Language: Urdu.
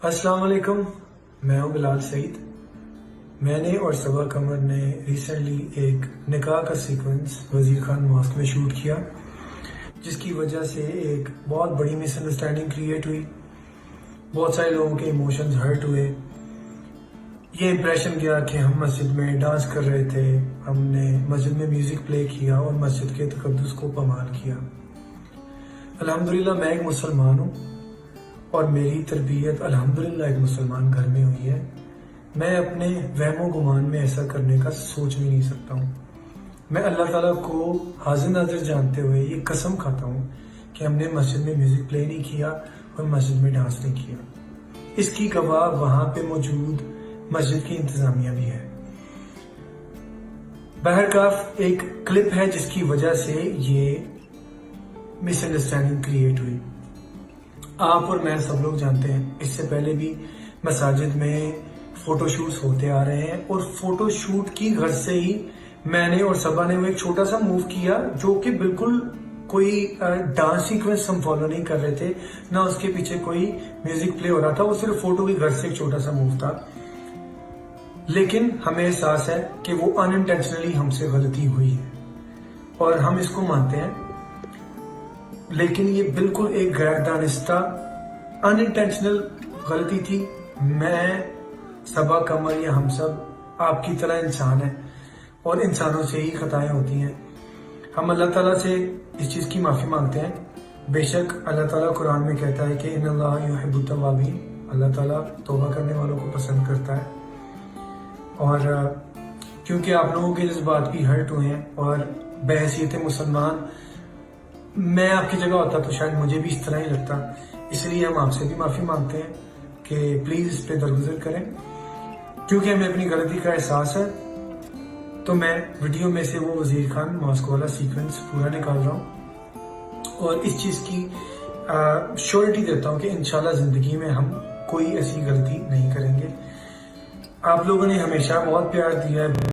السلام علیکم، میں ہوں بلال سعید۔ میں نے اور صبا قمر نے ریسنٹلی ایک نکاح کا سیکوینس وزیر خان ماسک میں شوٹ کیا، جس کی وجہ سے ایک بہت بڑی مس انڈرسٹینڈنگ کریٹ ہوئی۔ بہت سارے لوگوں کے ایموشنز ہرٹ ہوئے۔ یہ امپریشن گیا کہ ہم مسجد میں ڈانس کر رہے تھے، ہم نے مسجد میں میوزک پلے کیا اور مسجد کے تقدس کو پامال کیا۔ الحمدللہ میں ایک مسلمان ہوں اور میری تربیت الحمدللہ ایک مسلمان گھر میں ہوئی ہے۔ میں اپنے وہم و گمان میں ایسا کرنے کا سوچ بھی نہیں سکتا ہوں۔ میں اللہ تعالیٰ کو حاضر ناظر جانتے ہوئے یہ قسم کھاتا ہوں کہ ہم نے مسجد میں میوزک پلے نہیں کیا اور مسجد میں ڈانس نہیں کیا۔ اس کی گواہ وہاں پہ موجود مسجد کی انتظامیہ بھی ہے۔ بہرکاف ایک کلپ ہے جس کی وجہ سے یہ مس انڈرسٹینڈنگ کریٹ ہوئی۔ آپ اور میں سب لوگ جانتے ہیں اس سے پہلے بھی مساجد میں فوٹو شوٹس ہوتے آ رہے ہیں، اور فوٹو شوٹ کی غرض سے ہی میں نے اور صبا نے وہ ایک چھوٹا سا موو کیا جو کہ بالکل کوئی ڈانس سیکوینس ہم فالو نہیں کر رہے تھے، نہ اس کے پیچھے کوئی میوزک پلے ہو رہا تھا، وہ صرف فوٹو کی غرض سے ایک چھوٹا سا موو تھا۔ لیکن ہمیں احساس ہے کہ وہ ان انٹینشنلی ہم سے غلطی ہوئی ہے اور ہم اس کو مانتے ہیں، لیکن یہ بالکل ایک غیر دانستہ ان انٹینشنل غلطی تھی۔ میں، صبا قمر یا ہم سب آپ کی طرح انسان ہیں اور انسانوں سے ہی خطائیں ہوتی ہیں۔ ہم اللہ تعالیٰ سے اس چیز کی معافی مانگتے ہیں۔ بے شک اللہ تعالیٰ قرآن میں کہتا ہے کہ ان اللہ یحب التوابین، اللہ تعالیٰ توبہ کرنے والوں کو پسند کرتا ہے۔ اور کیونکہ آپ لوگوں کے جذبات بھی ہرٹ ہوئے ہیں اور بحیثیت مسلمان میں آپ کی جگہ ہوتا تو شاید مجھے بھی اس طرح ہی لگتا، اس لیے ہم آپ سے بھی معافی مانگتے ہیں کہ پلیز اس پہ درگزر کریں۔ کیونکہ ہمیں اپنی غلطی کا احساس ہے تو میں ویڈیو میں سے وہ وزیر خان ماسک والا سیکوینس پورا نکال رہا ہوں اور اس چیز کی شیورٹی دیتا ہوں کہ انشاءاللہ زندگی میں ہم کوئی ایسی غلطی نہیں کریں گے۔ آپ لوگوں نے ہمیشہ بہت پیار دیا ہے۔